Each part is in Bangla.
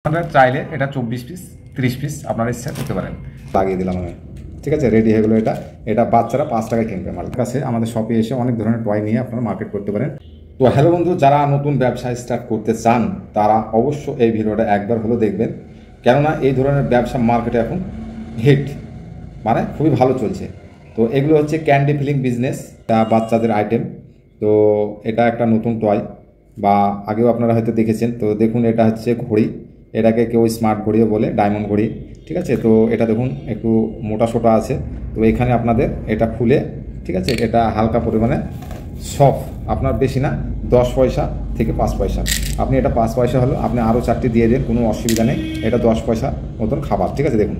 আপনারা চাইলে এটা 24 পিস 30 পিস আপনারা ইচ্ছা করতে পারেন। লাগিয়ে দিলাম আমি, ঠিক আছে, রেডি হয়ে গেলো। এটা বাচ্চারা 5 টাকায় কিনবে। আমার কাছে আমাদের শপে এসে অনেক ধরনের টয় নিয়ে আপনারা মার্কেট করতে পারেন। তো হ্যালো বন্ধু, যারা নতুন ব্যবসা স্টার্ট করতে চান তারা অবশ্য এই ভিডিওটা একবার হলেও দেখবেন, কেননা এই ধরনের ব্যবসা মার্কেটে এখন হিট, মানে খুবই ভালো চলছে। তো এগুলো হচ্ছে ক্যান্ডি ফিলিং বিজনেস, বাচ্চাদের আইটেম। তো এটা একটা নতুন টয়, বা আগেও আপনারা হয়তো দেখেছেন। তো দেখুন, এটা হচ্ছে ঘড়ি, এটাকে কেউ স্মার্ট ঘড়িও বলে, ডায়মন্ড ঘড়ি, ঠিক আছে। তো এটা দেখুন একটু মোটা সোটা আছে। তো এখানে আপনাদের এটা খুলে, ঠিক আছে, এটা হালকা পরিমাণে সফট, আপনার বেশি না, 10 পয়সা থেকে 5 পয়সা। আপনি এটা 5 পয়সা হলো, আপনি আরও 4টি দিয়ে দেন, কোনো অসুবিধা নেই। এটা 10 পয়সা মতন খাবার, ঠিক আছে। দেখুন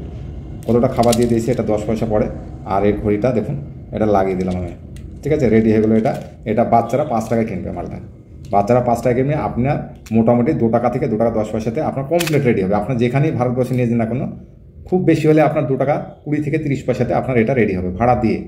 কতটা খাবার দিয়ে দিয়েছি, এটা 10 পয়সা পড়ে। আর এই ঘড়িটা দেখুন, এটা লাগিয়ে দিলাম আমি, ঠিক আছে, রেডি হয়ে গেলো। এটা বাচ্চারা 5 টাকায় কিনবে মালটা। বাচ্চারা 5 টাকা কিনবে, আপনার মোটামুটি 2 টাকা থেকে 2 টাকা 10 পয়সাতে আপনার কমপ্লিট রেডি হবে। আপনার যেখানেই ভারতবর্ষে নিয়ে যান না কোনো, খুব বেশি হলে আপনার 2 টাকা 20 থেকে 30 পয়সাতে আপনার এটা রেডি হবে, ভাড়া দিয়ে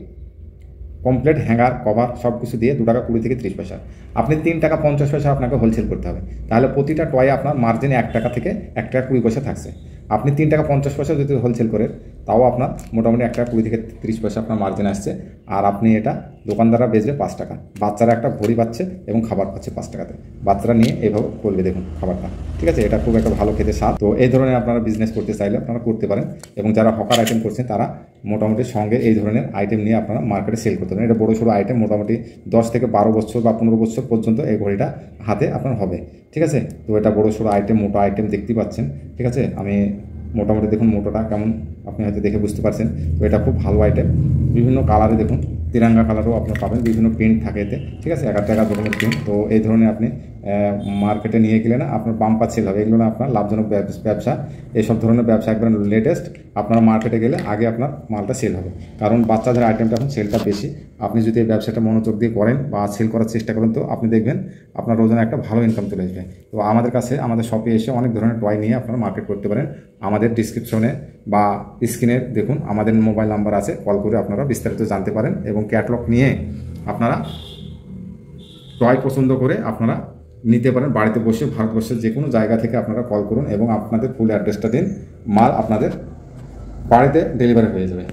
কমপ্লিট হ্যাঙ্গার কভার সব কিছু দিয়ে 2 টাকা 20 থেকে 30 পয়সা। আপনি 3 টাকা 50 পয়সা আপনাকে হোলসেল করতে হবে, তাহলে প্রতিটা টয়ে আপনার মার্জিনে 1 টাকা থেকে 1 টাকা 20 পয়সা থাকছে। আপনি 3 টাকা 50 পয়সা যদি হোলসেল করেন, তাও আপনার মোটামুটি 1 টাকা 20 থেকে 30 পয়সা আপনার মার্জিন আসছে। আর আপনি এটা দোকানদাররা বেচবে 5 টাকা, বাচ্চারা একটা ঘড়ি পাচ্ছে এবং খাবার পাচ্ছে 5 টাকাতে। বাচ্চারা নিয়ে এইভাবে করবে, দেখুন খাবারটা, ঠিক আছে। এটা খুব একটা ভালো খেতে স্বাদ। তো এই ধরনের আপনারা বিজনেস করতে চাইলে আপনারা করতে পারেন, এবং যারা হকার আইটেম করছেন তারা মোটামুটি সঙ্গে এই ধরনের আইটেম নিয়ে আপনারা মার্কেটে সেল করতে পারেন। এটা বড়ো সড়ো আইটেম, মোটামুটি 10 থেকে 12 বছর বা 15 বছর পর্যন্ত এই ঘড়িটা হাতে আপনার হবে, ঠিক আছে। তো এটা বড়ো সড়ো আইটেম, মোটা আইটেম দেখতেই পাচ্ছেন, ঠিক আছে। আমি মোটামুটি দেখুন মোটাটা কেমন, আপনি হয়তো দেখে বুঝতে পারছেন। তো এটা খুব ভালো আইটেম, বিভিন্ন কালারে দেখুন, তিরঙ্গা কালারও আপনার পাবেন, বিভিন্ন প্রিন্ট থাকে এতে, ঠিক আছে, 1 টাকা ধরনের প্রিন্ট। তো এই ধরনের আপনি মার্কেটে নিয়ে গেলে না আপনার বাম্পার সেল হবে। এগুলো না আপনার লাভজনক ব্যবসা। এইসব ধরনের ব্যবসা একবার লেটেস্ট, আপনারা মার্কেটে গেলে আগে আপনার মালটা সেল হবে, কারণ বাচ্চাদের আইটেমটা এখন সেলটা বেশি। আপনি যদি এই ব্যবসাটা মনোযোগ দিয়ে করেন বা সেল করার চেষ্টা করেন, তো আপনি দেখবেন আপনার রোজানা একটা ভালো ইনকাম চলে আসবে। তো আমাদের কাছে, আমাদের শপে এসে অনেক ধরনের টয় নিয়ে আপনারা মার্কেট করতে পারেন। আমাদের ডিসক্রিপশনে বা স্ক্রিনে দেখুন আমাদের মোবাইল নাম্বার আছে, কল করে আপনারা বিস্তারিত জানতে পারেন, এবং ক্যাটলগ নিয়ে আপনারা টয় পছন্দ করে আপনারা নিতে পারেন। বাড়িতে বসে ভারতবর্ষের যে কোনো জায়গা থেকে আপনারা কল করুন এবং আপনাদের ফুল অ্যাড্রেসটা দিন, মাল আপনাদের বাড়িতে ডেলিভারি হয়ে যাবে।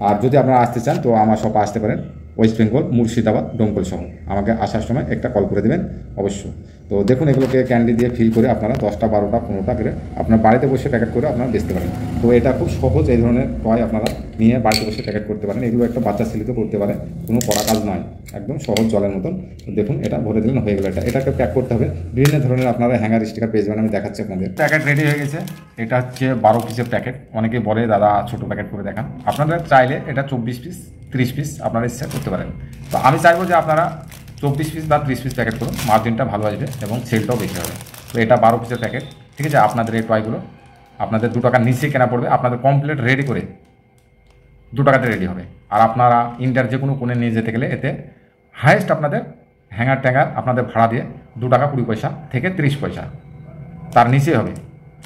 আর যদি আপনারা আসতে চান তো আমার শপে আসতে পারেন, ওয়েস্ট বেঙ্গল, মুর্শিদাবাদ, ডোমকল সহ। আমাকে আসার সময় একটা কল করে দেবেন অবশ্য। তো দেখুন এগুলোকে ক্যান্ডি দিয়ে ফিল করে আপনারা 10টা 12টা 15টা করে আপনার বাড়িতে বসে প্যাকেট করে আপনারা বেচতে পারেন। তো এটা খুব সহজ, এই ধরনের টয় আপনারা নিয়ে বাড়িতে বসে প্যাকেট করতে পারেন। এগুলো একটা বাচ্চা ছেলেতে করতে পারে, কোনো কড়া কাজ নয়, একদম সহজ জলের মতন। তো দেখুন এটা ভরে দিলেন, হয়ে গেল। এটাকে প্যাক করতে হবে, বিভিন্ন ধরনের আপনারা হ্যাঙ্গার স্টিকার পেয়ে যাবেন, আমি দেখাচ্ছি আপনাদের। প্যাকেট রেডি হয়ে গেছে। এটা হচ্ছে 12 পিসের প্যাকেট। অনেকে বলে দাদা ছোটো প্যাকেট করে দেখান। আপনারা চাইলে এটা 24 পিস 30 পিস আপনারা ইচ্ছা করতে পারেন। তো আমি চাইবো যে আপনারা 24 পিস বা 30 পিস প্যাকেট করুন, মার্জিনটা ভালো আসবে এবং সেলটাও বেশি হবে। তো এটা 12 পিসের প্যাকেট, ঠিক আছে। আপনাদের এই টয়গুলো আপনাদের 2 টাকার নিচে কেনা পড়বে, আপনাদের কমপ্লিট রেডি করে 2 টাকাতে রেডি হবে। আর আপনারা ইন্ডিয়ার যে কোনো কোণে নিয়ে যেতে গেলে এতে হায়েস্ট আপনাদের হ্যাঙ্গার ট্যাঙ্গার আপনাদের ভাড়া দিয়ে 2 টাকা 20 পয়সা থেকে 30 পয়সা, তার নিচে হবে।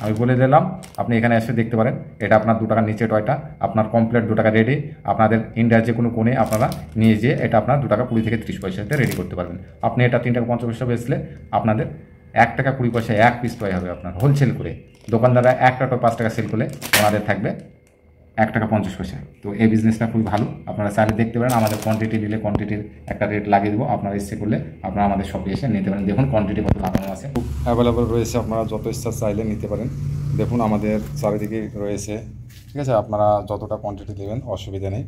আমি বলে দিলাম, আপনি এখানে এসে দেখতে পারেন। এটা আপনার 2 টাকার নিচে টয়টা, আপনার কমপ্লিট 2 টাকা রেডি। আপনাদের ইন্ডিয়ার যে কোনো কোণে আপনারা নিয়ে যেয়ে এটা আপনার 2 টাকা 20 থেকে 30 পয়সাতে রেডি করতে পারবেন। আপনি এটা 3 টাকা 50 পয়সা বেচলে আপনাদের 1 টাকা 20 পয়সা 1 পিস টয় হবে আপনার হোলসেল করে। দোকানদাররা একটা টয় 5 টাকা সেল করলে ওনাদের থাকবে 1 টাকা 50 পয়সা। তো এই বিজনেসটা খুবই ভালো, আপনারা চাইলে দেখতে পারেন। আমাদের কোয়ান্টিটি দিলে কোয়ান্টিটির একটা রেট লাগিয়ে দেবো, আপনারা ইচ্ছে করলে আপনারা আমাদের শপে এসে নিতে পারেন। দেখুন কোয়ান্টিটি কত লাগানো আছে, অ্যাভেলেবল রয়েছে, আপনারা যত ইচ্ছা চাইলে নিতে পারেন। দেখুন আমাদের চারিদিকে রয়েছে, ঠিক আছে। আপনারা যতটা কোয়ান্টিটি দেবেন অসুবিধা নেই,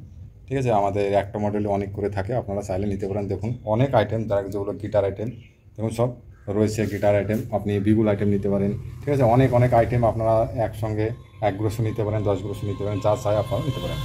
ঠিক আছে। আমাদের একটা মডেলে অনেক করে থাকে, আপনারা চাইলে নিতে পারেন। দেখুন অনেক আইটেম, যারা যেগুলো গিটার আইটেম, দেখুন সব রয়েছে গিটার আইটেম, আপনি বিগুল আইটেম নিতে পারেন, ঠিক আছে। অনেক আইটেম আপনারা একসঙ্গে 1 গ্রোশো নিতে পারেন, 10 গ্রোশো নিতে পারেন, যা চাই আপনারা নিতে পারেন।